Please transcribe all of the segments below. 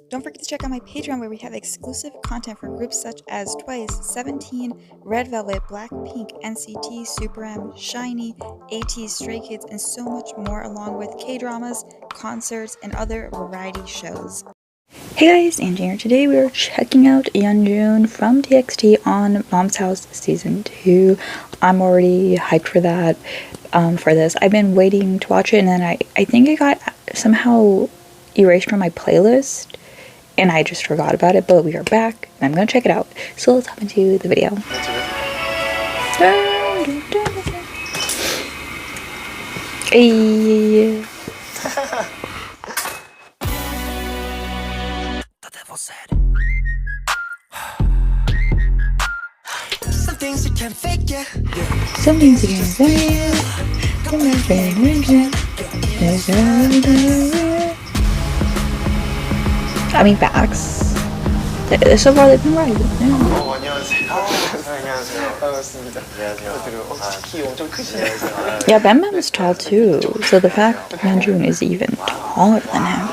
Don't forget to check out my Patreon where we have exclusive content for groups such as Twice, 17, Red Velvet, Blackpink, NCT, Super M, SHINee, AT, Stray Kids, and so much more, along with K-dramas, concerts, and other variety shows. Hey guys, Angie here. Today we are checking out YEONJUN from TXT on Mom's House Season 2. I'm already hyped for that, for this. I've been waiting to watch it, and then I think it got somehow erased from my playlist, and I just forgot about it, but we are back, and I'm gonna check it out. So let's hop into the video. Hey. Some things you can't fake it. Some things you can't fake it. I mean, facts. So far they've been right. 안녕하세요. 안녕하세요. 반갑습니다. 안녕하세요. 그리고 키 엄청 크시네요. Yeah, Bam is tall too. So the fact YEONJUN is even taller than him.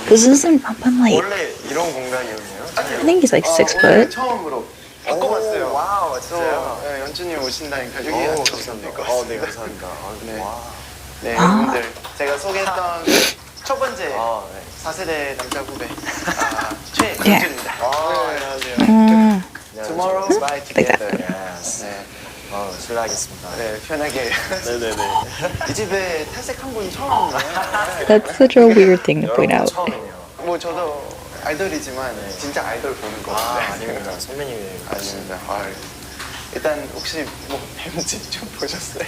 Because isn't Bam like? 원래 이런 공간이었네요. I think he's like 6 foot. 처음으로 바꿔봤어요. 와우, 진짜요? 네, 연준이 오신다니까 여기 앉으시면 될 것 같습니다. 네, 감사합니다. 네, 여러분들 제가 소개했던 첫 번째 4세대 남자 후배 최연준입니다. 안녕하세요. Tomorrow by together. 네. 실례하겠습니다. 네, 편하게. 네네네. 이 집에 탈색한 분 처음이에요. That's such a weird thing to point out. 뭐 저도 아이돌이지만 진짜 아이돌 보는 거. 아닙니다. 선배님이 아닙니다. 일단 혹시 뭐 뱀집 좀 보셨어요?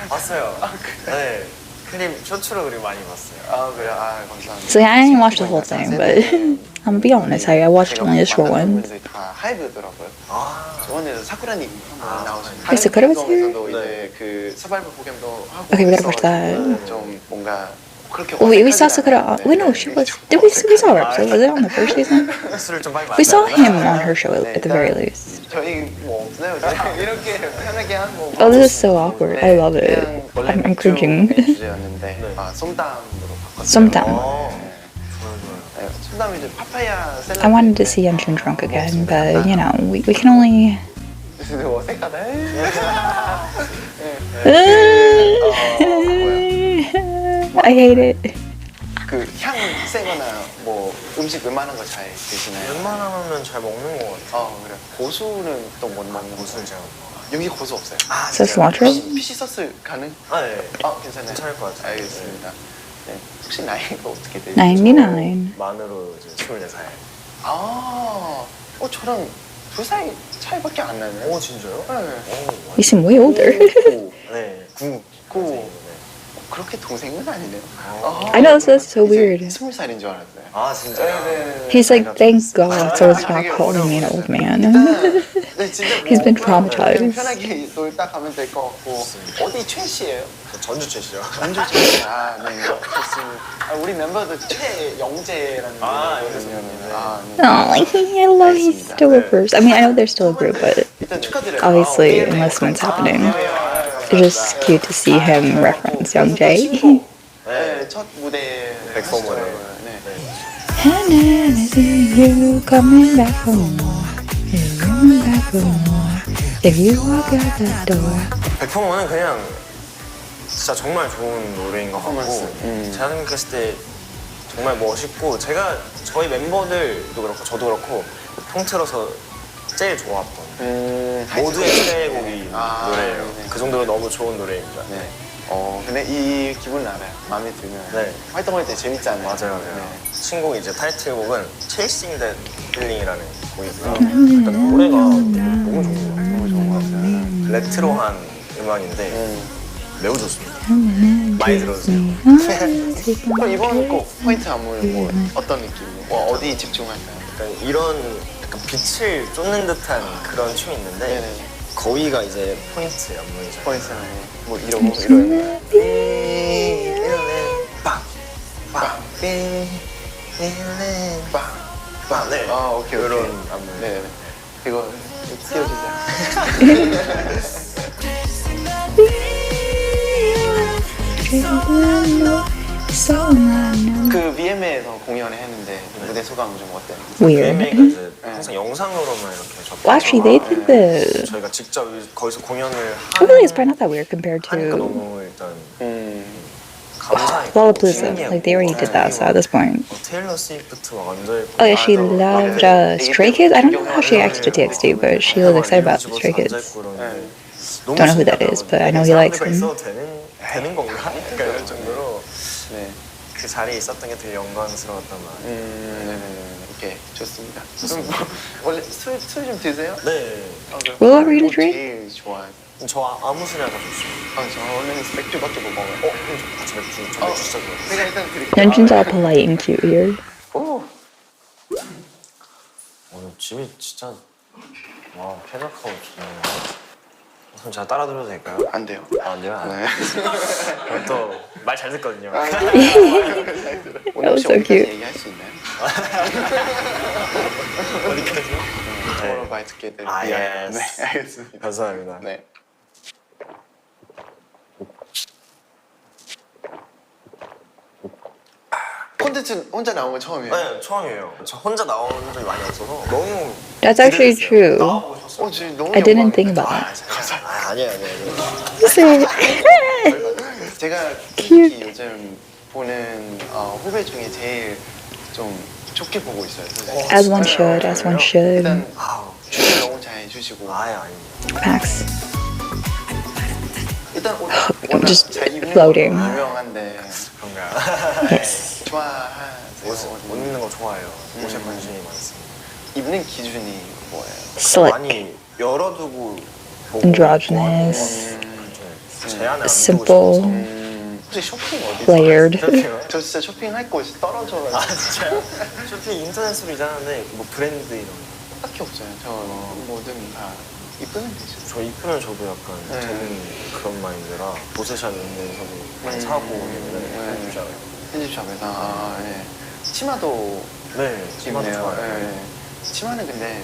봤어요. 네. 클립 쇼츠로 그리고 많이 봤어요. 그래요? 감사합니다. So yeah, I didn't watch the whole thing, but I'm gonna be honest, I watched only the short one. 다 하이브더라고요. 저번에 사쿠라님 한번 나오신. Wait, Sakura was here? 이제 그 서바이벌 프로그램도 하고. Okay, we gotta watch that. 좀 뭔가 그렇게. Oh, wait, we saw Sakura. Wait, no, she was. Did we saw her episode? Was it on the first season? We saw him on her show at the very least. 저희 뭐 없나요? 이렇게 편하게 한 뭐. Oh, this is so awkward. I love it. I'm cringing. 주제였는데 솜담으로 바꿨어요. 솜담. 솜담이 이제 파파야 샐러드. I wanted to see YEONJUN drunk again, but you know, we can only. 어색하다. I hate it. 그 향 세거나 뭐 음식 웬만한 거 잘 드시나요? 웬만하면 잘 먹는 것 같아요. 그래. 고수는 또 못 먹는 고수는 제가 여기 고수 없어요. So cilantro? 피시 소스 가능? 네. 괜찮아요. 괜찮을 것 같아요. 알겠습니다. 네. 혹시 나이가 어떻게 되세요? 99. 만으로 이제 24살. 저랑 2살 차이밖에 안 나네요. 진짜요? 네. You seem way older. 네. 9. 그렇게 동생은 아니네요. I know, that's so weird. 20살인 줄 알았어요. 진짜요? 네. He's like, thank God, so it's not calling me an old man. He's been traumatized. 편하게 놀다 가면 될 것 같고. 어디 최씨예요? 전주 최씨요. 전주 최씨. 네. 좋습니다. 우리 멤버도 최영재라는 분이거든요. Oh, I love he's still a person. I mean, I know they're still a group, but obviously enlistment's happening. It's just cute to see him reference Young Jae. 네, 첫 무대 100%. And then I see you coming back for more. You're coming back for more. If you walk out that door. 100%는 그냥 진짜 정말 좋은 노래인 것 같고 제가 생각했을 때 정말 멋있고 저희 멤버들도 그렇고 저도 그렇고 통틀어서 제일 좋았던 모두의 최애곡이 노래예요. 그 정도로 너무 좋은 노래입니다. 네. 근데 이 기분을 알아요. 마음에 들면 활동할 때 재밌잖아요. 맞아요. 신곡 이제 타이틀곡은 Chasing That Feeling이라는 곡이고요. 일단 노래가 너무 좋은 것 같아요. 레트로한 음악인데 매우 좋습니다. 많이 들어주세요. 그럼 이번 곡 포인트 안무는 뭐 어떤 느낌이에요? 어디 집중할까요? 약간 이런 약간 빛을 쫓는 듯한 그런 춤이 있는데 거기가 이제 포인트 안무이죠. 포인트는 뭐 이런 거 빵. 네. 오케이. 이런 안무. 네. 이거 띄워주세요. So unknown. 그 VMA에서 공연을 했는데 무대 소감 좀 어때요? Weird. VMA가 이제 항상 영상으로만 이렇게 접하죠. Well, actually, they think the 저희가 직접 거기서 공연을 I feel like it's probably not that weird compared 하니까 to 너무 일단 감사했고 Lollapalooza. Like they already did that, so at this point. 테일러 스위프트 막 앉아있고 Oh yeah, she loved Stray Kids. I don't know how she acted to TXT, but she was excited about the Stray Kids. Don't know who that is, but I know he likes them. 되는 건가? 약간 이런 정도로 네. 그 자리에 있었던 게 되게 영광스러웠단 말이에요. 네네네. 오케이, 좋습니다. 그럼 뭐, 원래 술 좀 드세요? 네. Whatever you drink. 제일 좋아해요? 저 아무 술이나 다 좋습니다. 저는 맥주밖에 못 먹어요. 그럼 저 같이 맥주. 저 맥주 진짜 좋아해요. 제가 일단 드릴게요. Yeonjun's all polite and cute here. 오. 오늘 집이 진짜 와 쾌적하고 좋네요. 그럼 제가 따라 들어도 될까요? 안 돼요. 안 돼요? 네. 그럼 또 말 잘 듣거든요. 오늘 혹시 so 어디까지 cute. 얘기할 수 있나요? 어디까지? 서로 말 듣게 될 아, 위하여. 예스. 네, 알겠습니다. 감사합니다. 네. 콘텐츠 혼자 나온 건 처음이에요? 네, 처음이에요. 저 혼자 나온 적이 많이 없어서 너무 That's actually true. 나와보고 싶었어요. 지금 너무 I didn't 영광이에요. think about that. 아니에요. Say 제가 Cute. 특히 요즘 보는 후배 중에 제일 좀 좋게 보고 있어요. 솔직히. as one should, as one should. 일단 아우, 출연 너무 잘 해주시고 아닙니다. Max. 일단 워낙 Just 잘 입는 floating. 걸로 유명한데 그런가요? Yes. 좋아하세요? 옷 입는 거 좋아해요. 옷에 관심이 많습니다. 입는 기준이 뭐예요? Slick. 많이 열어두고 보고 Androgynous. 제한을 안 두고 Simple. 싶어서. 혹시 쇼핑 어디서 Flared. 쇼핑요? 저 진짜 쇼핑할 곳이 떨어져가지고 아 진짜요? 쇼핑 인터넷으로 이자는데 뭐 브랜드 이런 거. 딱히 없어요. 저 뭐든 다 이쁘면 되죠. 저 이쁘면 저도 약간 네. 되는 그런 마인드라 보세샵 이런 데서도 많이 사고 오면 편집샵에. 편집샵에서 네. 치마도 네, 치마도 입네요. 좋아요. 네. 치마는 근데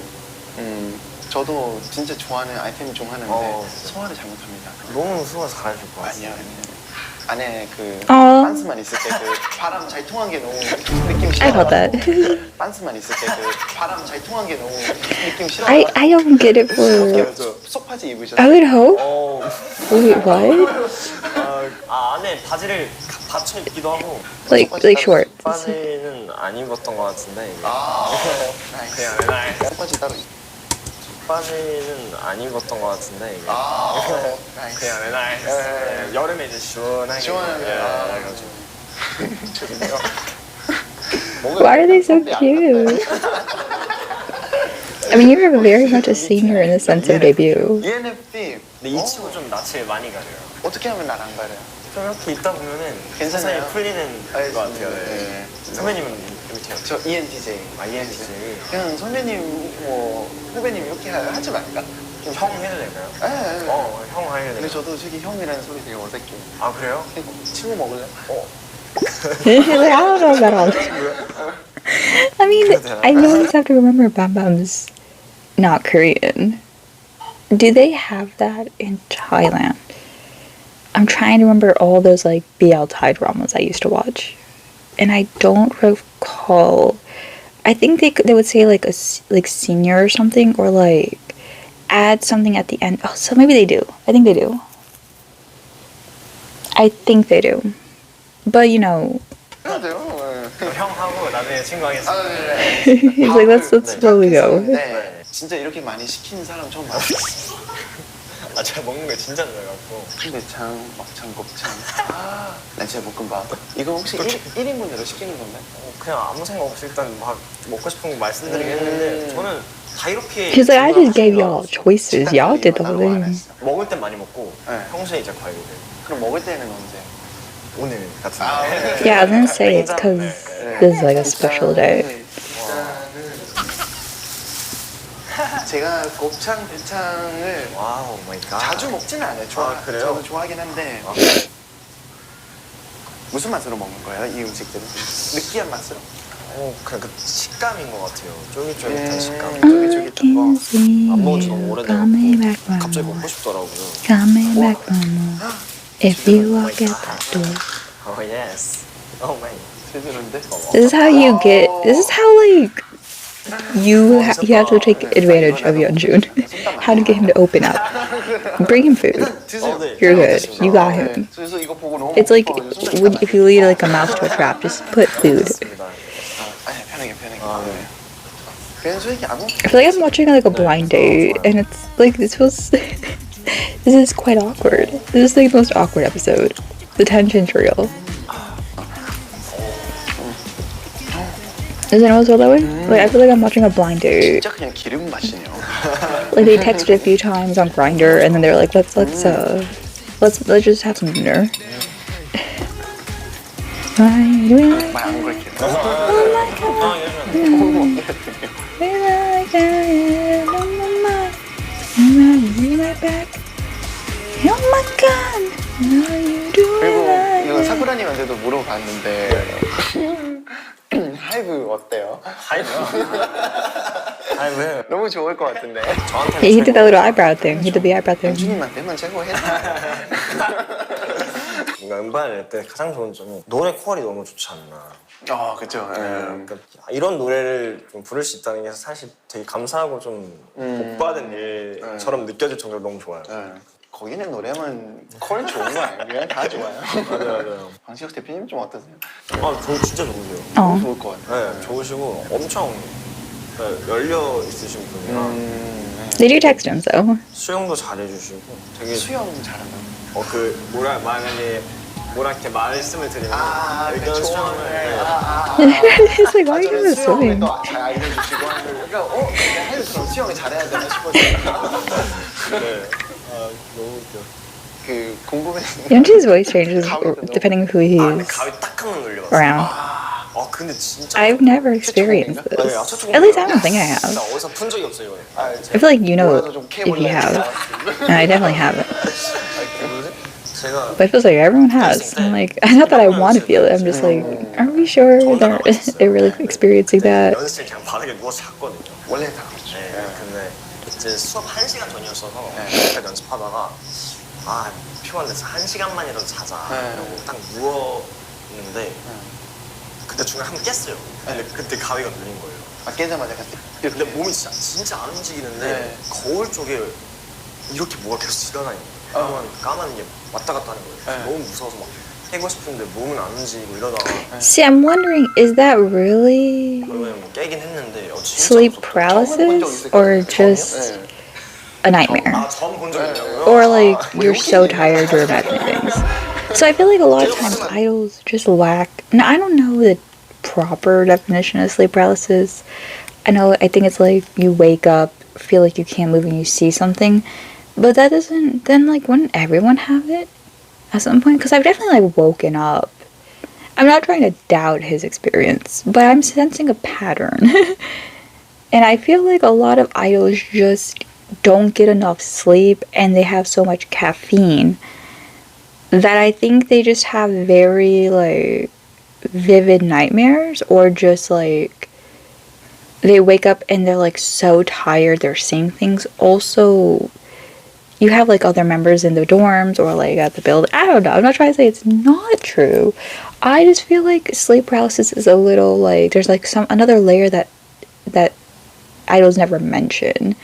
저도 진짜 좋아하는 아이템 중 하나인데 진짜. 소화를 잘못합니다. 너무 수고해서 잘하실 것 같아요. 아니요. 안에 그 어. 반스만 있을 때 그 바람 잘 통한 게 너무 느낌 싫어. I got that. 반스만 있을 때 그 바람 잘 통한 게 너무 느낌 싫어. I don't get it for. 속바지 I 입으셨어요? would hope. 어, Wait, what? 안에 바지를 받쳐 입기도 하고 Like shorts. 바지는 안 입었던 것 같은데 이게. 나이스. 그냥 맨날 속바지 따로. 바지는 안 입었던 것 같은데 이게. 나이스. 그냥 맨날 네. 여름에 이제 시원하게 시원하게. 그래가지고 좋네요. Why are they so cute? I mean, you're very much a senior in the sense of debut. ENFP. 근데 이 친구 좀 낯을 많이 가려요. 어떻게 하면 날 안 가려요? 좀 이렇게 있다 보면은 괜찮아요? 세상이 풀리는 것 같아요. 네. 선배님은 MBTI 저 ENTJ. INTJ. 그냥 선배님, 뭐 후배님 이렇게 하지 말까? 형 해도 될까요? 네. 형 해도 근데 될까요? 저도 솔직히 형이라는 소리 되게 어색해. 아 그래요? 친구 먹을래? Like, I don't know about all this. I mean, I always have to remember Bam Bam's not Korean. Do they have that in Thailand? I'm trying to remember all those like BL Thai dramas I used to watch, and I don't recall. I think they would say like like senior or something, or like add something at the end. Oh, so maybe they do. I think they do. I think they do. But you know, 해야 돼요. 그럼 형 하고 나중에 친구 하겠습니다. he's like, let's slowly go. 네. 진짜 이렇게 많이 시키는 사람 처음 봤어요. 아 제가 먹는 거 진짜 좋아해갖고. 순대창, 막창, 곱창. 날치알 볶음밥. 이거 혹시 1인분으로 시키는 건가요? 그냥 아무 생각 없이 일단 막 먹고 싶은 거 말씀드리긴 했는데 저는 다 이렇게 He's like, I just gave y'all choices. Y'all did the whole thing. 먹을 땐 많이 먹고 네. 평소에 이제 과일을 그럼 먹을 때는 언제? 오늘 같은 아, 날. 오늘. Yeah, I was gonna say it's because this is like a special day. 제가 곱창, 대창을 와우 마이 갓. 자주 먹지는 않아요. 그래요? 저도 좋아하긴 한데 무슨 맛으로 먹는 거예요? 이 음식들은? 느끼한 맛으로? 그냥 그 식감인 것 같아요. 쫄깃쫄깃한 식감. 쫄깃쫄깃한 거. 안 먹은 지 너무 오래돼서 갑자기 먹고 싶더라고요. Coming back one more. If you walk out the door. Oh yes. Oh man. 제대로인데? This is how you get. This is how like you have to take advantage of Yeonjun. How to get him to open up. Bring him food. 드세요. You're good. You got him. 그래서 이거 보고 너무 It's like 고파가지고 when, if you lead like a mouse to a trap, just put food. 아니 편하게. 그냥 솔직히 아무. I feel like I'm watching like a blind date, and it's like this feels. This is quite awkward. This is like the most awkward episode. The tension's real. Does anyone feel that way? Like I feel like I'm watching a blind date. 진짜 그냥 기름 맛이네요. Like they texted a few times on Grindr, and then they're like, let's just have some dinner. 말안 걸게요. 그리고 이거 사쿠라님한테도 물어봤는데 하이브 어때요? 하이브 너무 좋을 것 같은데. He did that little eyebrow thing. He did the eyebrow thing. 연준님한테만 최고 해줘. 뭔가 음반을 낼 때 가장 좋은 점이 노래 퀄이 너무 좋지 않나. 그쵸. 그러니까 이런 노래를 좀 부를 수 있다는 게 사실 되게 감사하고 좀 복받은 일처럼 느껴질 정도로 너무 좋아요. 거기는 노래만 퀄 좋은 거 아니에요? 그냥 다 좋아요. 맞아요. 방시혁 대표님 좀 어떠세요? 저 진짜 좋으세요. 너무 좋을 것 같아요. 네, 좋으시고 엄청 열려 있으신 분이라 Did you text him though? 수영도 잘해주시고 되게 수영 잘하나요? 만약에 이렇게 말씀을 드리면 일단 수영을 He's like, why are you doing this swimming? 잘 알려주시고 그러니까 해도 그럼 수영을 잘해야 되나 싶어서 너무 웃겨. 그 궁금해. Yeonjun's voice changes depending on who he's 가위 딱 한 번 눌려봤어. around. 근데 진짜 I've never experienced this. At least I don't think I have. 진짜 어디서 푼 적이 없어요 이거. I feel like you know if you have. And I definitely haven't. 제가 But it feels like everyone has. I'm like, not that I want to feel it. I'm just like, are we sure they're really experiencing that? 연습생 그냥 바닥에 누워서 잤거든요. 원래 다 그렇죠. 근데 이제 수업 1시간 전이었어서 딱 연습하다가 피곤해서 1시간만이라도 자자 이러고 딱 누웠는데 그때 중간에 한번 깼어요. 근데 그때 가위가 눌린 거예요. 깨자마자 갔을 때. 근데 몸이 진짜 안 움직이는데 거울 쪽에 이렇게 뭐가 계속 지나다니는 거예요. 까만 게 왔다 갔다 하는 거예요. 너무 무서워서 막 깨고 싶은데 몸은 안 움직이고 이러다가 See, I'm wondering, is that really 그러면 깨긴 했는데 진짜 sleep 무섭다. paralysis or just a nightmare? 처음 본 적이 있냐고요? Or like you're so tired you're imagining things. So I feel like a lot of times idols just lack. Now I don't know the proper definition of sleep paralysis. I think it's like you wake up, feel like you can't move, and you see something, but that doesn't. Then like wouldn't everyone have it at some point? Because I've definitely like woken up. I'm not trying to doubt his experience, but I'm sensing a pattern, and I feel like a lot of idols just don't get enough sleep, and they have so much caffeine that I think they just have very like vivid nightmares, or just like they wake up and they're like so tired they're seeing things. Also, you have like other members in the dorms or like at the building. I don't know. I'm not trying to say it's not true. I just feel like sleep paralysis is a little like there's like another layer that idols never mention.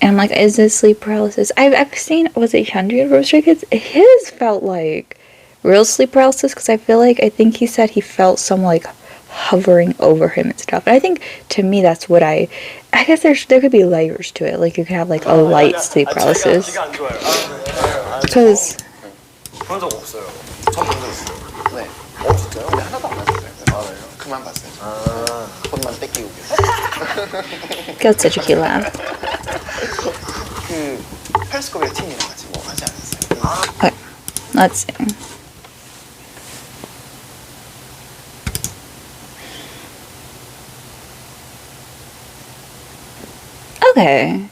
And I'm like, is this sleep paralysis? I've seen, was it YEONJUN from Stray Kids? His felt like real sleep paralysis because I think he said he felt some like hovering over him and stuff. And I think to me that's what I guess there could be layers to it. Like you could have like a light sleep paralysis. Because 본 적 없어요. 전 본 적 있어요. 네. 진짜요? 근데 하나도 안 봤어요. 그만 봤어요. 돈만 뺏기고 계세요. that's such a cute laugh. 그 페리스코프의 팀이랑 같이 뭐 하지 않았어요? Okay, let's see. Okay.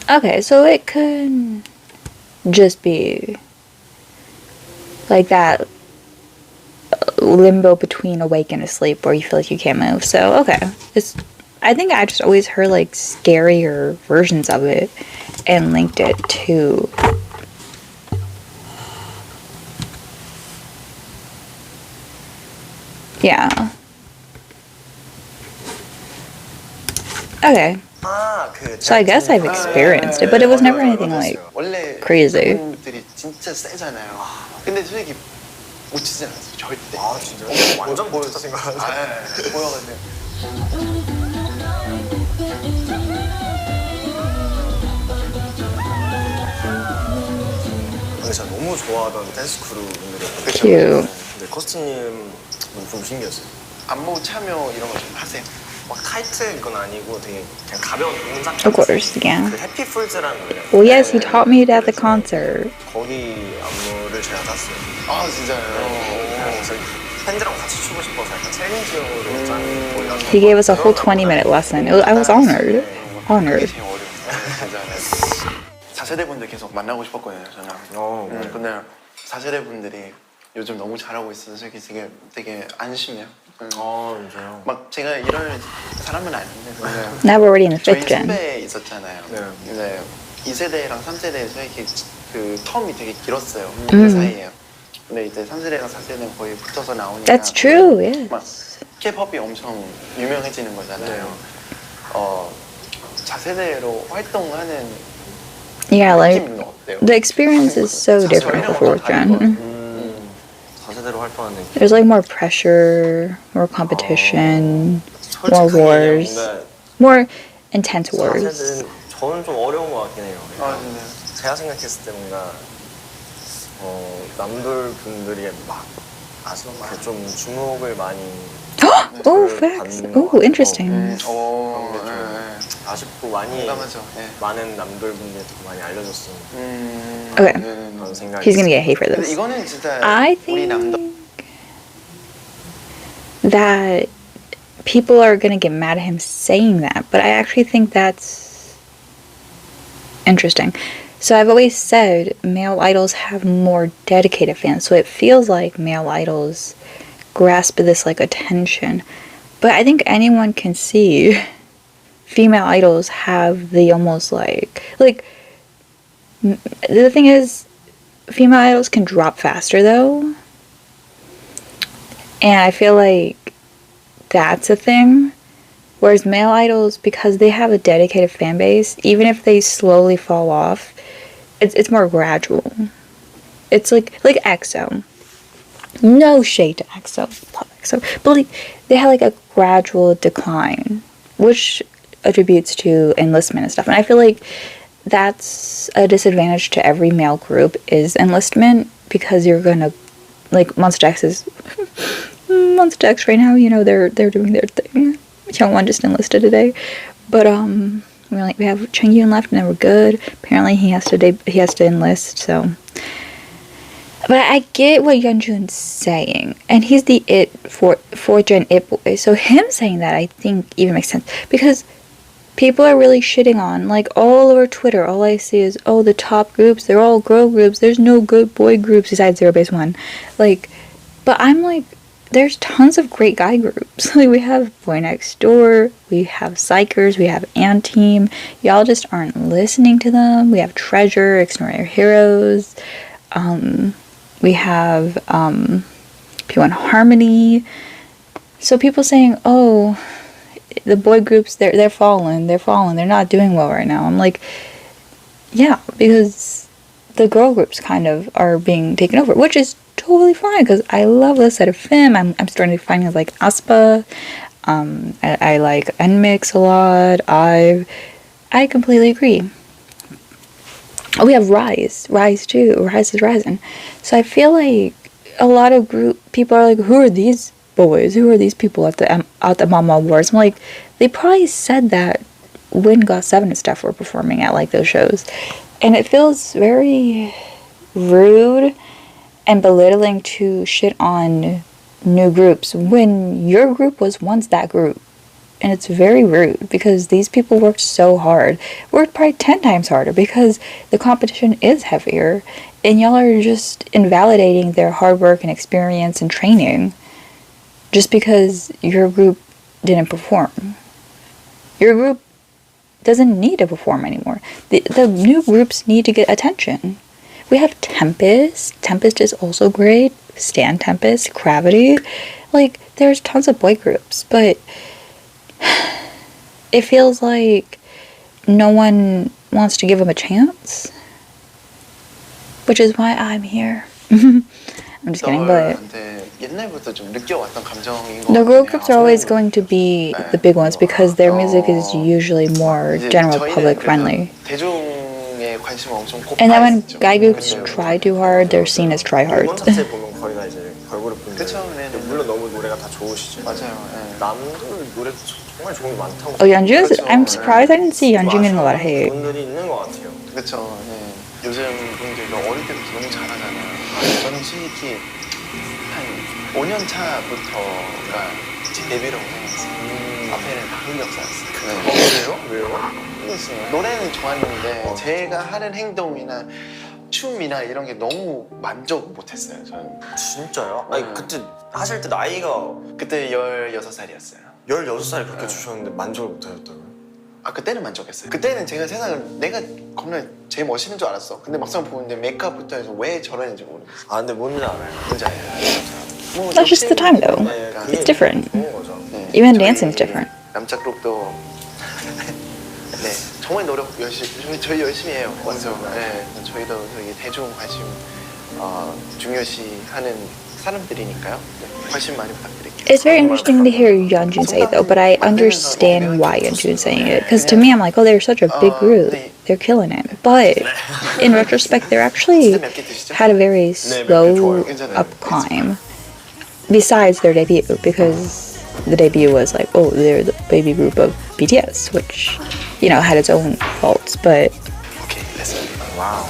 Okay, so it could just be like that limbo between awake and asleep where you feel like you can't move. So, okay. I think I just always heard like scarier versions of it and linked it to yeah. Okay. So I guess I've experienced it, but it was never anything like crazy. 분들이 진짜 세잖아요. 근데 솔직히 못 치진 않았어요. 절대. 아 진짜요? 완전 보였다 생각하는데. 보여가지고. 제가 너무 좋아하던 댄스 크루 분들이었거든요. Cute. 근데 커스트님 좀 신기했어요. 안무 참여 이런 거 좀 하세요? 막 타이트 건 아니고 되게 그냥 가벼운 동작. Of course, yeah. 그 해피풀즈라는 노래. Well, yes, he taught me it at the concert. 거기 안무를 제가 땄어요. 아 진짜요? 그래서 팬들하고 같이 추고 싶어서 약간 챌린지용으로 짠 거예요. He gave us a whole 20-minute lesson. I was honored. Honored. 되게 어려웠어요. 진짜. 4세대 분들 계속 만나고 싶었거든요, 저는. 근데 4세대 분들이 요즘 너무 잘하고 있어서 솔직히 되게 안심해요. 진짜요? 막 제가 이럴 사람은 아닌데 Now we're already in the 저희 5th gen. 선배 있었잖아요. 근데 2세대랑 3세대 솔직히 그 텀이 되게 길었어요. 그 사이에. 근데 이제 3세대랑 4세대는 거의 붙어서 나오니까 That's true, yes. 막 K-팝이 엄청 유명해지는 거잖아요. 4세대로 활동하는 Yeah, like 느낌은 어때요? the experience is so different for 4th gen. 4세대로 활동하는 느낌. There's like more pressure, more competition, more wars, more intense wars. 4세대는 저는 좀 어려운 것 같긴 해요. 아, 진짜요? 제가 생각했을 때 뭔가 남들 분들이 막 아주 좀 주목을 많이 Oh, facts. Oh, interesting. 아쉽고 많이 공감하죠. 많은 남들 분들한테 많이 알려줬으면 Okay. 그런 생각이 He's gonna get hate for 근데 this. 이거는 진짜 I 우리 남들 think that people are gonna get mad at him saying that, but I actually think that's interesting. So I've always said male idols have more dedicated fans, so it feels like male idols grasp this like attention. But I think anyone can see female idols have the almost like the thing is female idols can drop faster though. And I feel like that's a thing. Whereas male idols, because they have a dedicated fan base, even if they slowly fall off, it's more gradual. It's like EXO. No shade to EXO. Love EXO. But like, they had like a gradual decline, which attributes to enlistment and stuff. And I feel like that's a disadvantage to every male group is enlistment, because you're gonna like Monsta X is Monsta X right now, you know, they're doing their thing. YEONJUN just enlisted today, but we have Changhyun left and then we're good. Apparently he has to enlist, so. But I get what Yeonjun's saying, and he's the it for 4th gen it boy, so him saying that I think even makes sense, because people are really shitting on, like, all over Twitter, all I see is, oh, the top groups, they're all girl groups, there's no good boy groups besides Zero Base One. Like, but I'm like, there's tons of great guy groups. Like, we have Boy Next Door, we have Psychers, we have Anteam, y'all just aren't listening to them. We have Treasure, Ignore Your Heroes, we have P1 Harmony. So people saying, oh, the boy groups, they're fallen, they're not doing well right now. I'm like, yeah, because the girl groups kind of are being taken over, which is totally fine, because I love this set of Fem. I'm starting to find like Aspa. I like NMIX a lot. I completely agree. Oh, we have Rise too. Rise is rising. So I feel like a lot of people are like, who are these boys? Who are these people at the Mama Awards? I'm like, they probably said that when GOT7 and stuff were performing at like those shows, and it feels very rude and belittling to shit on new groups when your group was once that group. And it's very rude, because these people worked so hard. Worked probably 10 times harder, because the competition is heavier. And y'all are just invalidating their hard work and experience and training. just because your group didn't perform. Your group doesn't need to perform anymore. The new groups need to get attention. We have Tempest. Tempest is also great. Stan Tempest, Gravity. Like, there's tons of boy groups, but it feels like no one wants to give them a chance. Which is why I'm here. I'm just kidding, but the girl groups are always going to be the big ones because their music is usually more general public friendly. And then when guy groups try too hard, they're seen as tryhards. Oh, Yeonjun? I'm surprised I didn't see Yeonjun getting a lot of hate. 요즘 분들도 어릴 때부터 너무 잘하잖아요. 저는 솔직히 한 5년 차부터가 제 데뷔라고 생각했어요. 앞에는 다 흑역사였어요. 그래요? 왜요? 노래는 좋았는데 제가 하는 행동이나 춤이나 이런 게 너무 만족 못했어요. 저는. 진짜요? 아니 그때 하실 때 나이가 그때 16살이었어요. 16살에 그렇게 주셨는데 만족을 못하셨다고요? 아 그때는 만족했어요. 그때는 제가 세상을 내가 겁나 제일 멋있는 줄 알았어. 근데 막상 보는데 메이크업부터 해서 왜 저러는지 모르겠어. 아 근데 뭔지 알아요. 뭔지 알아요. That's just the time though. It's different. Even dancing's different. 남자 그룹도 네 정말 노력 열심히 저희 열심히 해요. 그래서 네, 저희도 저희 대중 관심 중요시하는 사람들이니까요. 네, 관심 많이 부탁드릴게요. It's very interesting to hear Yeonjun say it though, but I understand why Yeonjun's saying it. Because to me, I'm like, oh, they're such a big group. They're killing it. But in retrospect, they're actually had a very slow up climb. Besides their debut, because the debut was like, oh, they're the baby group of BTS, which, you know, had its own faults. But wow.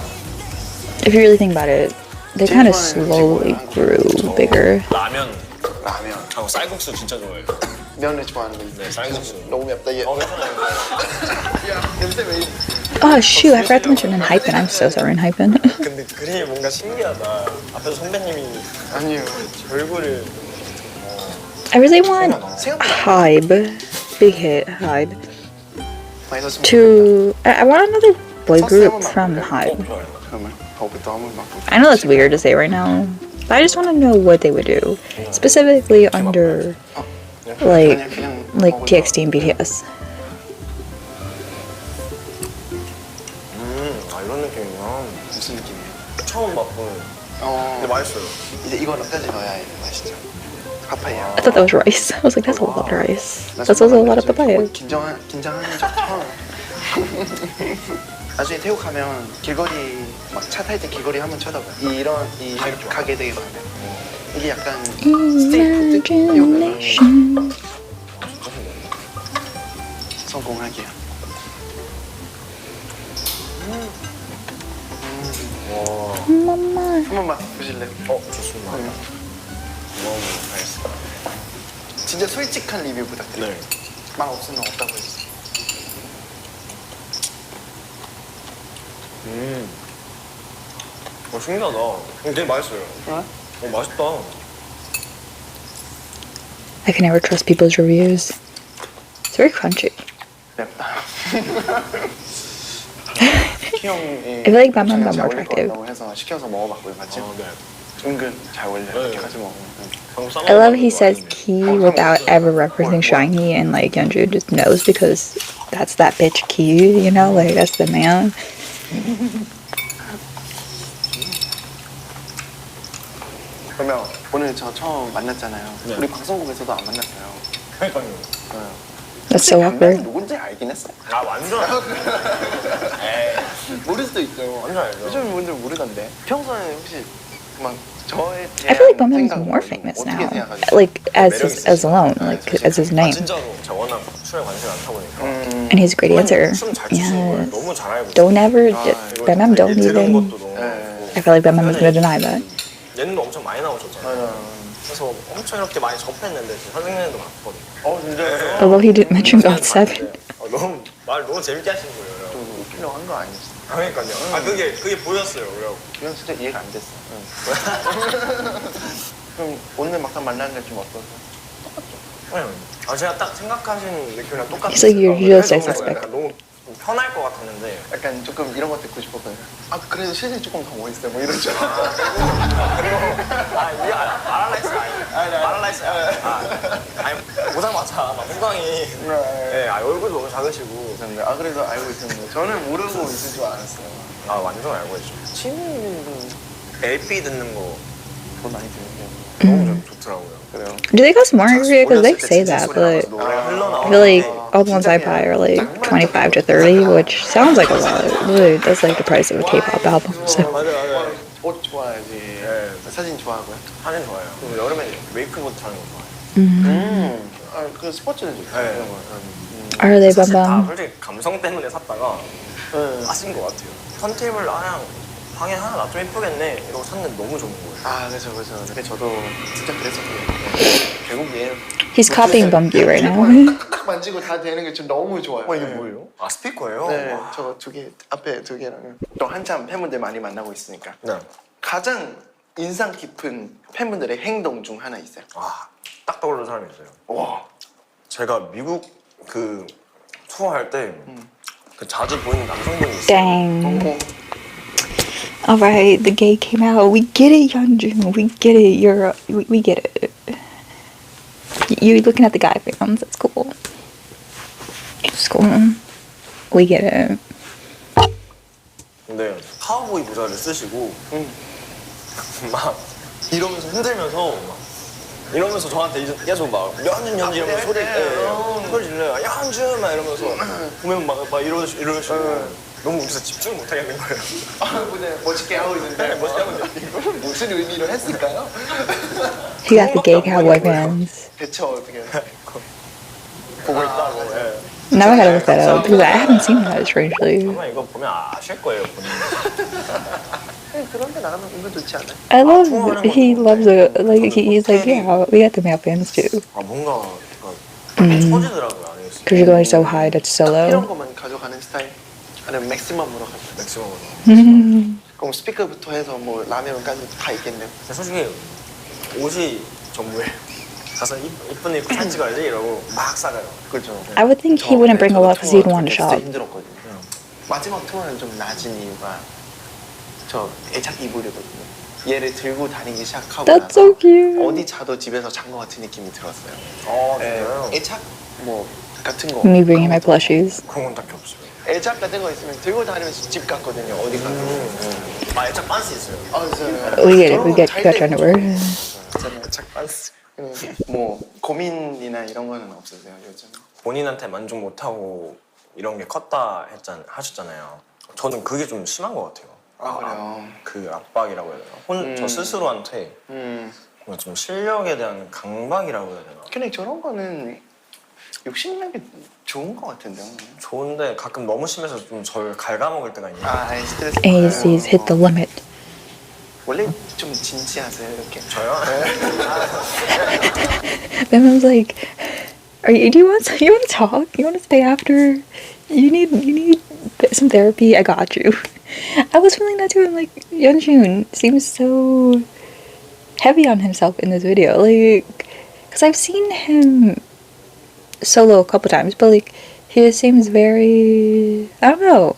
if you really think about it, they kind of slowly grew bigger. 라면. 쌀국수 진짜 좋아해요. 면을 좋아하는데. 네, 쌀국수. 너무 맵다 얘. 야, 냄새 왜? Oh shoot, I forgot to mention Hypen. I'm so sorry, Hypen. 근데 그림이 뭔가 신기하다. 앞에서 선배님이 아니요. 얼굴을 I really want Hybe, big hit Hybe, to. I want another boy group from Hybe. I know that's weird to say right now, but I just want to know what they would do, specifically under like TXT and BTS. 아 이런 느낌이구나. 무슨 느낌이에요? 처음 맛보는. 근데 맛있어요. 이제 이거 몇가지 넣어야 맛있죠. 파파야. I thought that was rice. I was like, that's a lot of rice. That's also a lot of papaya. 긴장하는 척 처음. 나중에 태국 가면 길거리 막 차 탈 때 길거리 한번 쳐다봐요. 이런 이 가게 되게 많아요. 이게 약간 스트리트 Imagination. 성공하게요. 와. Mama. 한 번만 보실래요? 좋습니다. 너무 맛있어. 진짜 솔직한 리뷰 부탁드려요. 네. 말 없으면 없다고 해주세요. 신기하다. 되게 맛있어요. 맛있다. I can never trust people's reviews. It's very crunchy. 맵다. I feel like Bam more attractive. 해서 시켜서 먹어봤고요, 맞지? 네. 은근 잘 어울려요. 이렇게 같이 먹으면. I love he says key without ever referencing Shiny, and like Yeonjun just knows because that's that bitch key, you know, like that's the man. 그러면 오늘 저 처음 만났잖아요. 네. 우리 방송국에서도 안 만났어요. 그러니까요. That's so awkward. 누군지 알긴 했어. 아 완전. 모를 수도 있죠. 완전 알죠. 요즘 분들 모르던데. 평소에 혹시 막 저에 대한 I feel like Bam is 생각 more famous 어떻게 now, 생각하세요? like as alone, like as his name, 진짜로 제가 워낙 춤에 관심이 많다 보니까. and he's a great dancer. 춤잘 추시는 거예요. Yes. 너무 잘 알고. Don't ever, Bam don't 들은 even. 것도 너무. I feel like Bam is gonna deny that. 예능도 엄청 많이 나오셨잖아요. 그래서 엄청 이렇게 많이 접했는데 선생님도 봤거든요. 진짜요? Although he didn't mention God7. 너무 말 너무 재밌게 하시는 거예요. 좀 웃기려고 한 거 아니었어? 그러니까요. 아 그게 보였어요. 그래갖고. 그냥 진짜 이해가 안 됐어. 그럼 오늘 막상 만나는 게 좀 어떠세요? 제가 딱 생각하신 느낌이랑 똑같아요. He's like your real sex aspect. 너무 편할 것 같았는데 약간 조금 이런 거 듣고 싶었거든요. 아 그래도 실제 조금 더 멋있어요. 뭐 이러죠. 그리고 말라이스 아니 보자마자 막 후광이 네, 얼굴도 너무 작으시고 아 그래서 알고 있었는데 저는 모르고 있을 줄 알았어요. 아 완전 알고 있죠. 취미는 LP 듣는 거 돈 많이 드는데 너무 좋더라고요. 그래요. Do they cost more here? Because they say that, but I feel like all the ones I buy are like 25 to 30, which sounds like a lot. But that's like the price of a K-pop album. So. 맞아요. 옷 좋아하지. 사진 좋아하고요. 사진 좋아요. 그리고 여름에 웨이크보드 타는 거 좋아해요. 그 스포츠는 좋죠. 네. Are they 사실 다 bum? 솔직히 감성 때문에 샀다가 아신 것 같아요. 턴테이블 그냥 방에 하나 놔두면 예쁘겠네 이러고 샀는데 너무 좋은 거예요. 아 그렇죠. 근데 저도 진짜 그랬었거든요. 결국에 He's copying Bumby right now. 딱 만지고 다 되는 게 좀 너무 좋아요. 이게 뭐예요? 아 스피커예요? 네, 저 두 개 앞에 두 개랑 또 한참 팬분들 많이 만나고 있으니까 네. 가장 인상 깊은 팬분들의 행동 중 하나 있어요. 딱 떠오르는 사람이 있어요. 와, 제가 미국 그 투어할 때 그 자주 보이는 남성분이 있어요. Dang. Alright, the gay came out. We get it, Yeonjun. We get it. We get it. You're looking at the guy fans. That's cool. It's cool. We get it. 근데 카우보이 모자를 쓰시고 막 이러면서 흔들면서 막 이러면서 저한테 이제 계속 막 연준 이러면서 소리 질러요. 연준 막 이러면서 보면 막 이러시고 너무 웃겨서 집중을 못 하겠는 거예요. 근데 멋있게 하고 있는데 멋있게 하고 있는데 이걸 무슨 의미로 했을까요? He got the gay cowboy fans. 대처 어떻게 해요? 보고 있다고. Now I gotta look that up because I haven't seen that strangely. 아마 이거 보면 아실 거예요. 본인. 그런데 나가면 은근 좋지 않아요? I love. He loves it. Like he's like, yeah, we got the male fans too. 뭔가 터지더라고요. 안 해서. Because you're going so high, that's so 이런 low. 것만 가져가는 스타일? 아니면 맥시멈으로 가죠? 맥시멈으로. 그럼 스피커부터 해서 뭐 라면까지 다 있겠네요. 솔직히 옷이 전부예요. 가서 이쁜 옷 입고 사진 찍어야지 이러고 막 싸가요. 그렇죠. I would think he wouldn't bring a lot because he'd want to 진짜 shop. 힘들었거든요. 마지막 투어는 좀 낮은 이유가 저 애착 이불이거든요. 얘를 들고 다니기 시작하고 That's so cute. 어디 자도 집에서 잔 것 같은 느낌이 들었어요. 진짜요? 애착 뭐 같은 거. Me bringing my plushies. 그런 건 딱히 없어요. 애착 같은 거 있으면 들고 다니면서 집 갔거든요. 어디 가도. 애착 반스 있어요. 있어요. We get it. We get Dutch underwear. 애착 반스. 뭐 고민이나 이런 거는 없으세요 요즘? 본인한테 만족 못하고 이런 게 컸다 하셨잖아요. 저는 그게 좀 심한 것 같아요. 그래요? 그 압박이라고 해야 되나? 저 스스로한테 뭔가 좀 실력에 대한 강박이라고 해야 되나? 근데 저런 거는 욕심내는 게 좋은 것 같은데요. 좋은데 가끔 너무 심해서 좀 저를 ఘ아먹을 때가 있는 거예요. 스트레스 AC's hit the limit. 원래 좀 진지하세요 이렇게? 저요? Then I was like, do you want to talk? You want to stay after? You need some therapy? I got you. I was feeling that too. I'm like, Yeonjun seems so heavy on himself in this video. Like, because I've seen him solo a couple times, but like, he just seems very, I don't know.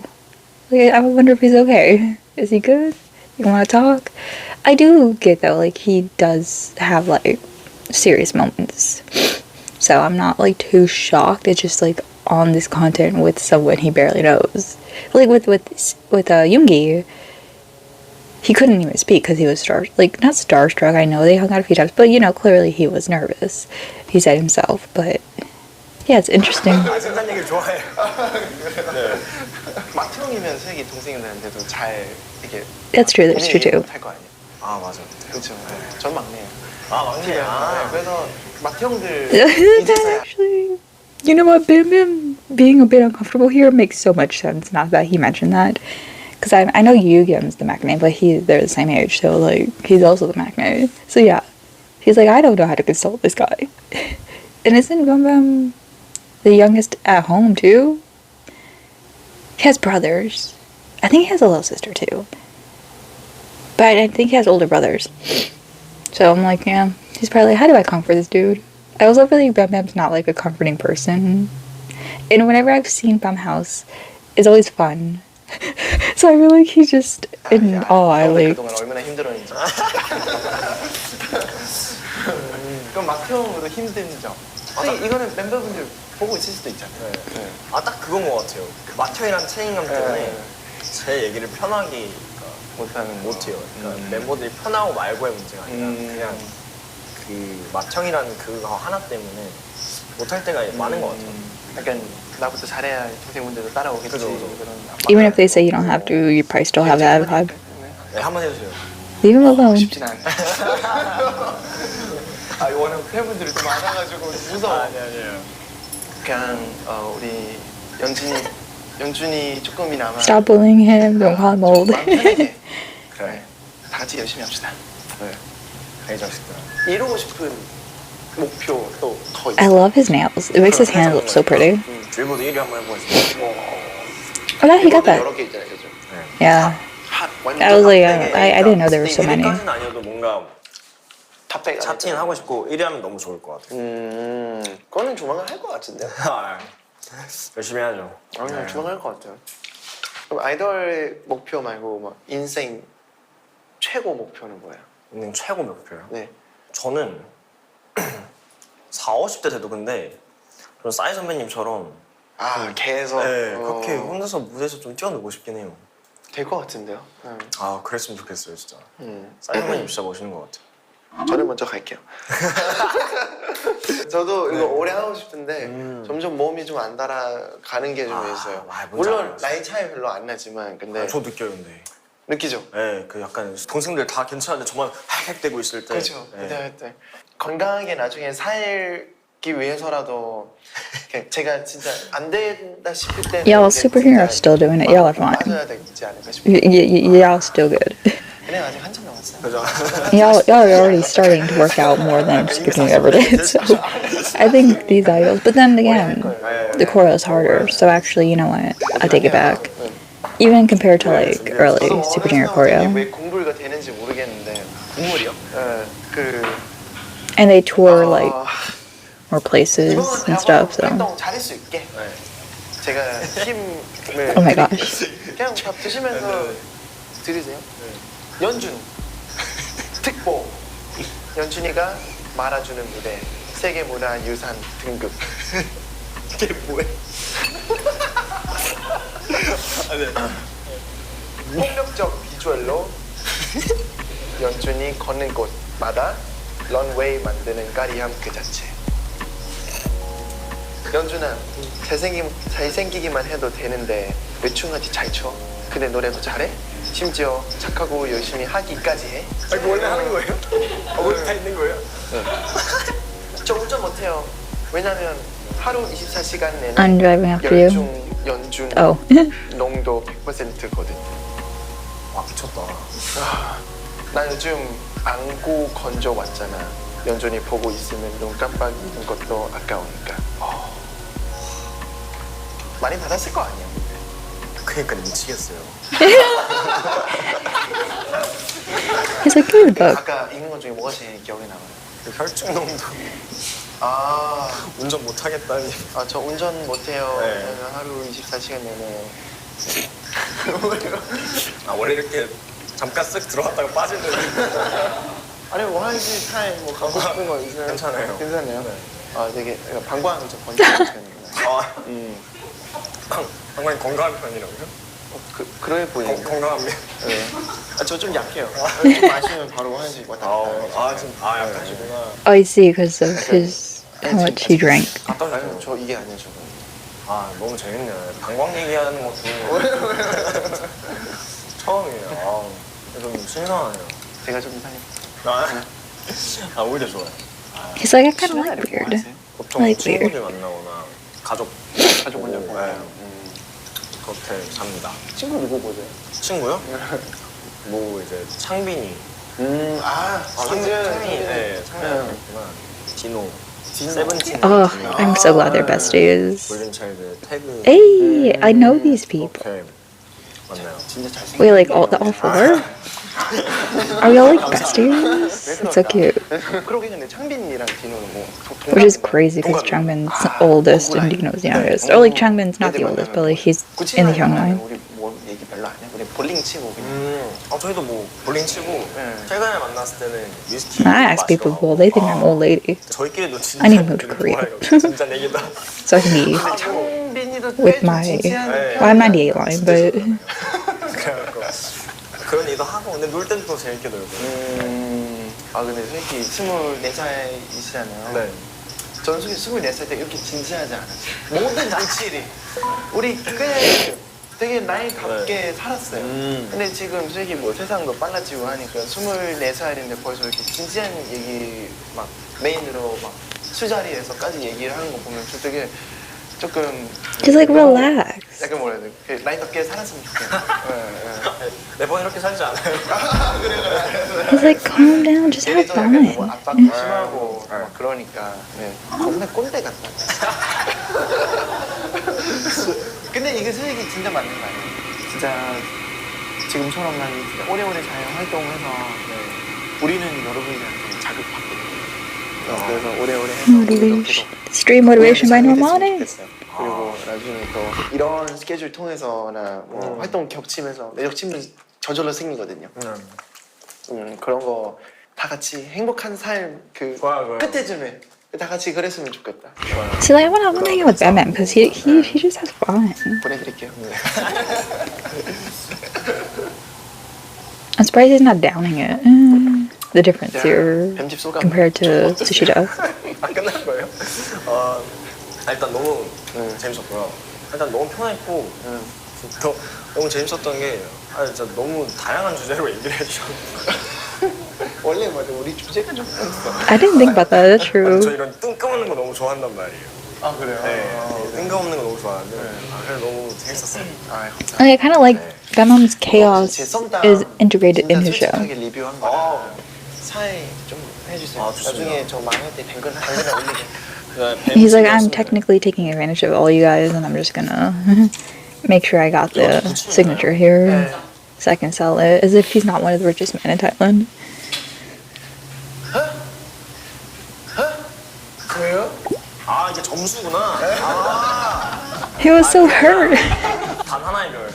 Like, I wonder if he's okay. Is he good? You want to talk? I do get though, like, he does have like serious moments. So I'm not like too shocked. It's just like on this content with someone he barely knows. Like with Yoongi, he couldn't even speak because he was not starstruck. I know they hung out a few times, but you know, clearly he was nervous. He said himself, but yeah, it's interesting. 진짜 얘기를 좋아해요. 네. 마트형이면 세기 동생들한테도 잘 이렇게. That's true too. 할거 아니에요. 맞아. 그렇죠. 전 막내예요. 막내야. 그래서 마트형들 That actually, you know what, Bim being a bit uncomfortable here makes so much sense. Not that he mentioned that, because I know Yoongjun's the maknae, but they're the same age, so like he's also the maknae. So yeah, he's like, I don't know how to console this guy. And isn't Bum the youngest at home too? He has brothers. I think he has a little sister too. But I think he has older brothers. So I'm like, yeah, he's probably like, how do I conquer this dude? I also feel like Bam Bam's not like a comforting person. And whenever I've seen Bam House, it's always fun. So I feel like he's just in awe. I like. 그동안 얼마나 힘들었는지. 그럼 마태형으로 힘든 점. 이거는 멤버분들 보고 있을 수도 있잖아요. 네. 아, 딱 그건 것 같아요. 그 마태형이랑 책임감 때문에 제 얘기를 편하게 못해요. 그러니까 멤버들이 편하고 말고의 문제가 아니라 그냥 그 마태형이라는 그거 하나 때문에 못할 때가 많은 것 같아요. 약간 나부터 잘해야 동생분들도 따라오겠지. 그죠. Even if they say you don't have to, you probably still have that vibe. 네, 한번 해주세요. Leave him alone. 쉽진 않네. 아, 워낙 팬분들이 좀 많아가지고 무서워. 아니에요. 그냥 우리 연준이 조금이나마 Stop bullying him. Don't call him old. 마음 편하게 그래. 다 같이 열심히 합시다. 네. 이 자식들. 이루고 싶은 목표 또 더 있어요. I love his nails. It makes his hand look so pretty. 드리블도 1위 한번 해보겠습니다. Oh, yeah, he got that. 여러 개 있잖아요, 그죠? Yeah. 핫, I was like, I didn't know there were so many. 1위까지는 아니어도 뭔가 탑백 차트는 하고 싶고 1위 하면 너무 좋을 것 같아요. 그거는 조만간 할 것 같은데요? 열심히 하죠. 아니요, 조만간 할 것 같아요. 그럼 아이돌 목표 말고 뭐 인생 최고 목표는 뭐예요? 인생 최고 목표요? 네. 저는 40, 50대 돼도 근데 그런 싸이 선배님처럼 계속 네, 그렇게 혼자서 무대에서 좀 뛰어놀고 싶긴 해요. 될 것 같은데요? 아, 그랬으면 좋겠어요, 진짜. 싸이 선배님 진짜 멋있는 것 같아요. 저는 먼저 갈게요. 저도 이거 오래 하고 싶은데 점점 몸이 좀 안 따라가는 게 좀 있어요. 물론 나이 차이 별로 안 나지만 근데 저 느껴요, 근데. 느끼죠? 네, 그 약간 동생들 다 괜찮은데 저만 헥헥대고 있을 때. 그렇죠. 네. 그때 건강하게 나중에 살기 위해서라도 제가 진짜 안 된다 싶을 때는 Y'all superhero are still doing it. Y'all are fine. 빠져야 되지 않을까 싶어요. Y'all still good. 그래 아직 한참 남았어요. 그죠? Y'all are already starting to work out more than Superjunior ever did. So I think these idols. But then again, the choreo is harder. So actually, you know what? I take it back. Even compared to like early Super Junior choreo. 왜 공부가 되는지 모르겠는데 국물이요? And they tour like more places and stuff. So 활동 잘할 수 있게 제가 힘을 oh my gosh. 그냥 밥 드시면서 들으세요. 연준 특보 연준이가 말아주는 무대 세계문화유산 등급 이게 뭐야? 폭력적 비주얼로 연준이 걷는 곳마다 런웨이 만드는 까리함 그 자체. 연준아 잘생기기만 해도 되는데 왜 춤하지 잘 춰? 근데 노래도 잘해? 심지어 착하고 열심히 하기까지 해? 아니 원래 하는 거예요? 원래 다 있는 거예요? 저 운전 못해요. 왜냐면 하루 24시간 내내 I'm driving after you. 연준 Oh. 농도 100%거든. 와 미쳤다. 나 요즘 안구 건조 왔잖아. 연준이 보고 있으면 눈 깜빡이는 것도 아까우니까. 많이 받았을 거 아니야. 그러니까 미치겠어요. He's like, give me the book. 아까 읽은 것 중에 뭐가 제일 기억에 남아요? 그 혈중농도. 운전 못 하겠다니. 저 운전 못해요. 네. 하루 24시간 내내. 원래 이렇게 잠깐 쓱 들어갔다가 빠지는. 아니 뭐 한시 타임 뭐 가고 싶은 거 있어요? 괜찮아요. 괜찮아요? 네. 되게 방광 좀 번지는 방광이 건강한 편이라고요? 그래 보이는데. 건강합니다. 네. 저 좀 약해요. 좀 마시면 바로 화장실 왔다 갔다. 약하시구나. Oh, I see, because of his how much he drank. 갔다 오세요. 저 이게 아니에요, 저거. 너무 재밌네. 방광 얘기하는 것도 처음이에요. 좀 신선하네요. 제가 좀 이상해요. 오히려 좋아요. He's like, I kind of like weird. 보통 like 친구들 만나거나 가족 가족분들 보고, 보고. 네. 그렇게 삽니다. 친구 누구 보세요? 친구요? 뭐 이제 창빈이. 상준. 네, 창빈이구나. 디노. 세븐틴. Oh, I'm so glad they're besties. 골든차일드, 태그. Hey, I know these people. 오케이. 맞나요? 진짜 잘생겼어요. Wait, like all four? Are we all like besties? It's so cute. 그러게 근데 창빈이랑 디노는 뭐 Which is crazy because Changbin's oldest and Dino's youngest. Or like Changbin's not the oldest, but like he's in the young line. 우리 뭐 얘기 별로 안 해. 우리 볼링 치고 그냥. 저희도 뭐 볼링 치고 최근에 만났을 때는 위스키 When I ask people who they think I'm old lady. 저희끼리도 진짜 I need to move to Korea. 진짜 얘기다. So I can be with my, well, I'm 98 line, but 그런 일도 하고 근데 놀 때는 또 재밌게 놀고. 아 근데 솔직히 24살이시잖아요. 네. 저는 솔직히 24살 때 이렇게 진지하지 않았어요. 모든 잔치리 우리 그냥 되게 나이답게 살았어요. 근데 지금 솔직히 뭐 세상도 빨라지고 하니까 24살인데 벌써 이렇게 진지한 얘기 막 메인으로 막 술자리에서까지 얘기를 하는 거 보면 저 되게 조금 just like relax. 약간 뭐라 해야 돼? 그 나이답게 살았으면 좋겠어요. 매번 이렇게 살지 않아요. It's like calm down, just have 예전에 뭐 fun. 압박도 심하고 막 그러니까 정말 꼰대 같다. 근데 이게 솔직히 진짜 맞는 거 아니에요? 진짜 지금처럼만 진짜 오래오래 잘 활동해서 우리는 여러분들한테 자극받거든요. 그래서 오래오래 해서 우리도 계속 Stream motivation by Normani. 그리고 나중에 또 이런 스케줄 통해서나 뭐 활동 겹치면서 내적 친분 저절로 생기거든요. 그런 거 다 같이 행복한 삶 그 끝에쯤에 다 같이 그랬으면 좋겠다. See, like I want to hang out with Batman because he just has fun. 보내드릴게요. I'm surprised he's not downing it. The difference here 뱀집 소감. compared to Sushida. 끝난 거예요? 일단 너무 재밌었고요. 일단 너무 편했고 너무 재밌었던 게 진짜 너무 다양한 주제로 얘기를 해주셔. 원래 맞아 우리 주제가 좀 있어. I didn't think about that. That's true. 저 이런 뜬금없는 거 너무 좋아한단 말이에요. 아 그래요? 네, 뜬금없는 거 너무 좋아하는데 그래서 너무 재밌었어요. Like, I kind of like Venom's chaos is integrated in his show. 솔직하게 리뷰한 거. 사회 좀 해주세요. 나중에 저 망할 때 당근에 올리게. He's like, I'm technically taking advantage of all you guys, and I'm just gonna make sure I got the signature here so I can sell it. As if he's not one of the richest men in Thailand. 그래요? 이게 점수구나. He was so hurt. 단 하나의 별.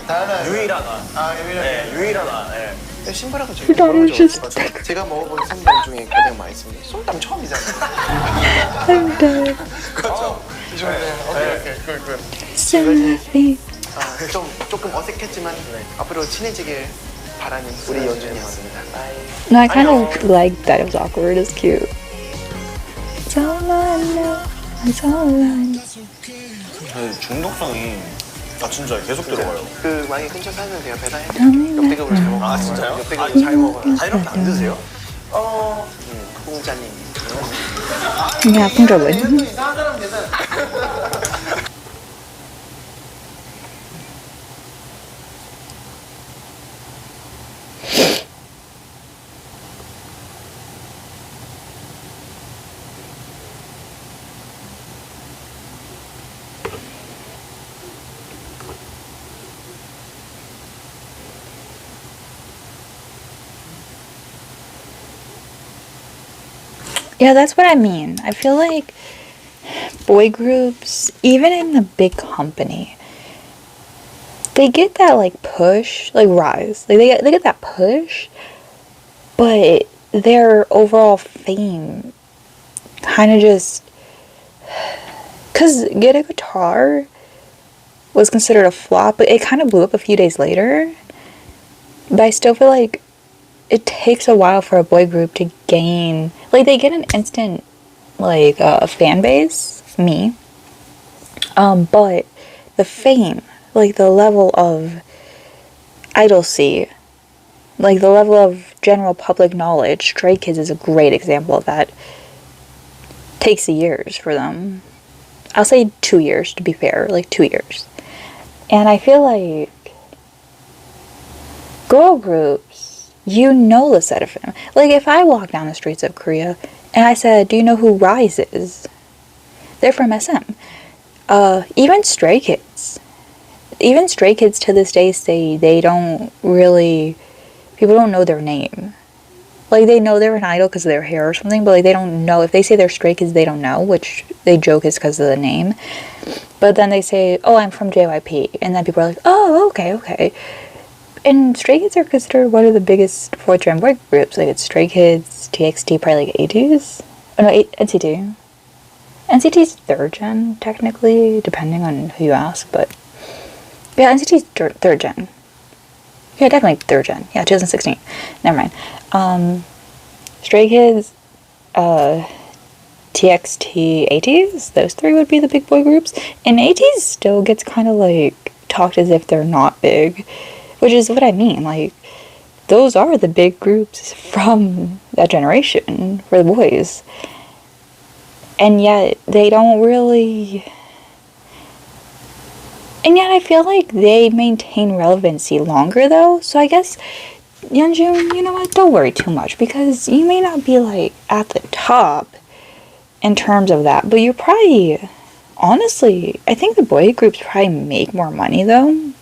다나 유일하다. 네, 유일하다. 네. 신발하고 저희 He thought it was just. 제가 먹어본 솜담 중에 가장 맛있습니다. 솜담 처음이잖아요. I'm dead. 그렇죠? 오케이. 굿. Sophie. 조금 어색했지만 앞으로 친해지길 바라는 우리 연준이었습니다. No, I kind of like that it was awkward. It's cute. It's all I know. It's all I know. 중독성이 진짜 계속 들어가요. 그 만약에 근처 살면 제가 배달해드릴게요. 역대급으로 잘 먹어요. 진짜요? 역대급으로 잘 먹어요. 다 이렇게 안 드세요? 공자님. Yeah, probably. 이상한 사람 되잖아. Yeah, that's what I mean. I feel like boy groups, even in a big company, they get that like push, like rise. Like they get that push, but their overall fame kind of just, cause Get a Guitar was considered a flop, but it kind of blew up a few days later. But I still feel like it takes a while for a boy group to gain, like they get an instant like fan base, me, but the fame, like the level of idolcy, like the level of general public knowledge, Stray Kids is a great example of that. Takes years for them. I'll say 2 years to be fair, like 2 years. And I feel like girl groups, you know the set of them. Like if I walk down the streets of Korea and I said, do you know who Rise is? They're from SM. Even Stray Kids. Even Stray Kids to this day say they don't really people don't know their name. Like, they know they're an idol because of their hair or something, but like they don't know. If they say they're Stray Kids, they don't know, which they joke is because of the name. But then they say, oh, I'm from JYP, and then people are like, oh, okay. And Stray Kids are considered one of the biggest fourth gen boy groups. Like, it's Stray Kids, TXT, probably like 80s. Oh no, NCT. NCT's third gen, technically, depending on who you ask, but yeah, NCT's third gen. Yeah, definitely third gen. Yeah, 2016. Never mind. Stray Kids, TXT, 80s, those three would be the big boy groups. And 80s still gets kind of like talked as if they're not big, which is what I mean. Like, those are the big groups from that generation for the boys. And yet, they don't really... And yet, I feel like they maintain relevancy longer, though. So I guess, YEONJUN, you know what? Don't worry too much. Because you may not be, like, at the top in terms of that. But you're probably... Honestly, I think the boy groups probably make more money, though.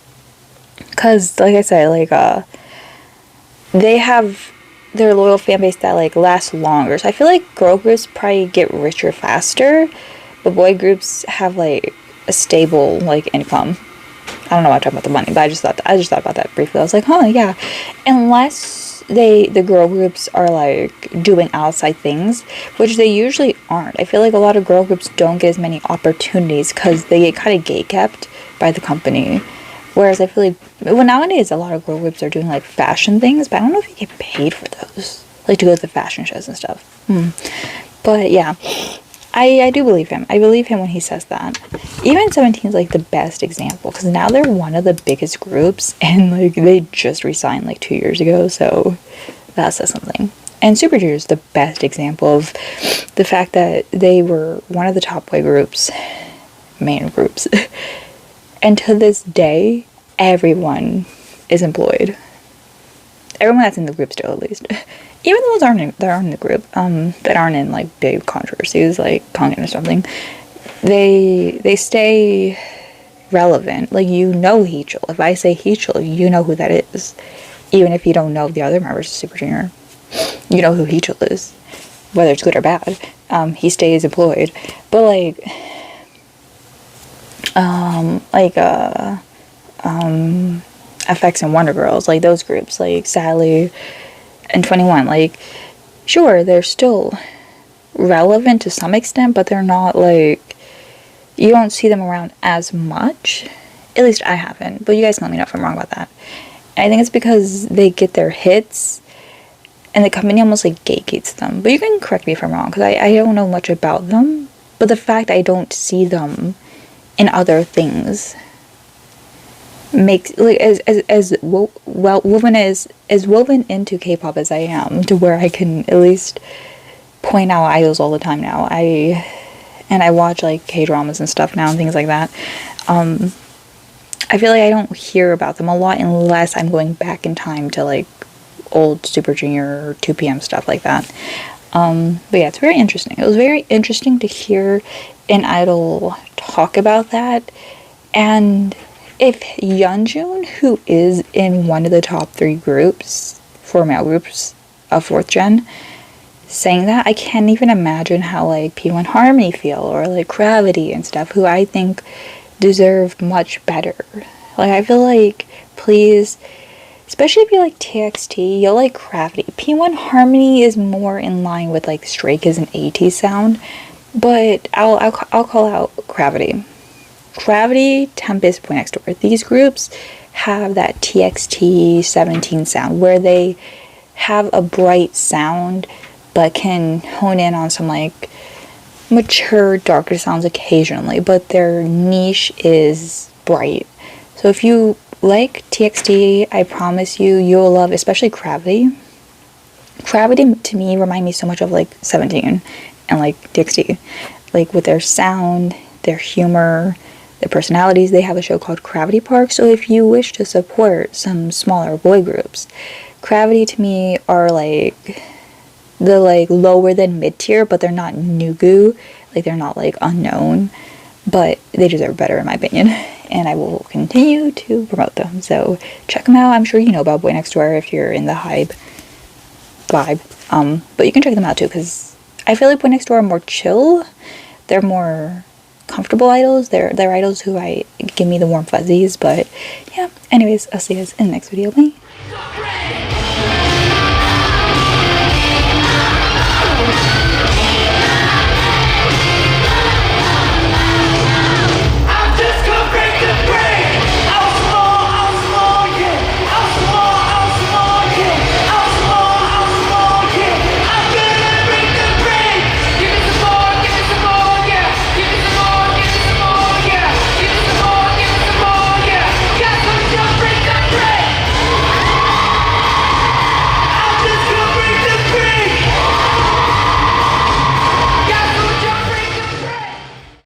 Because, like I said, like, they have their loyal fan base that, like, lasts longer. So I feel like girl groups probably get richer faster. But boy groups have, like, a stable, like, income. I don't know why I'm talking about the money, but I just thought about that briefly. I was like, huh, yeah. Unless the girl groups are, like, doing outside things, which they usually aren't. I feel like a lot of girl groups don't get as many opportunities because they get kind of gatekept by the company. Whereas I feel like, well, nowadays a lot of girl groups are doing, like, fashion things, but I don't know if you get paid for those. Like, to go to the fashion shows and stuff. But, yeah. I do believe him. I believe him when he says that. Even 17 is, like, the best example, because now they're one of the biggest groups, and, like, they just resigned, like, 2 years ago, so that says something. And Super Junior is the best example of the fact that they were one of the top boy groups, main groups, and to this day, everyone is employed. Everyone that's in the group still, at least. Even the ones that aren't in the group, that aren't in, like, big controversies, like Kangin or something, they stay relevant. Like, you know Heechul. If I say Heechul, you know who that is. Even if you don't know the other members of Super Junior, you know who Heechul is. Whether it's good or bad. He stays employed. But, like, FX and Wonder Girls, like, those groups, like, Sally and 21, like, sure, they're still relevant to some extent, but they're not, like, you don't see them around as much. At least I haven't, but you guys can let me know if I'm wrong about that. And I think it's because they get their hits, and the company almost, like, gategates them. But you can correct me if I'm wrong, because I don't know much about them, but the fact I don't see them in other things makes, like, as woven into K-pop as I am, to where I can at least point out idols all the time now. I watch, like, K-dramas and stuff now and things like that. I feel like I don't hear about them a lot unless I'm going back in time to, like, old Super Junior or 2PM stuff like that. But yeah, it's very interesting. It was very interesting to hear an idol talk about that. And if YEONJUN, who is in one of the top 3 groups, 4 male groups of 4th gen, saying that, I can't even imagine how, like, P1 Harmony feel, or, like, Gravity and stuff, who I think deserve much better. Like, I feel like, please, especially if you like TXT, you'll like Gravity. P1 Harmony is more in line with, like, Stray Kids and AT sound, but I'll call out Gravity. Gravity, Tempest, Boy Next Door. These groups have that TXT 17 sound, where they have a bright sound, but can hone in on some, like, mature, darker sounds occasionally, but their niche is bright. So if you like TXT, I promise you'll love, especially Gravity. Gravity, to me, remind me so much of, like, 17 and, like, TXT. Like, with their sound, their humor, their personalities. They have a show called Gravity Park, so if you wish to support some smaller boy groups, Gravity to me are, like, the, like, lower than mid-tier, but they're not Nugu, like, they're not, like, unknown, but they deserve better in my opinion, and I will continue to promote them. So check them out. I'm sure you know about Boy Next Door if you're in the hype vibe, but you can check them out too, because I feel like Boy Next Door are more chill. They're more comfortable idols. They're idols who give me the warm fuzzies. But yeah, anyways, I'll see you guys in the next video. Bye.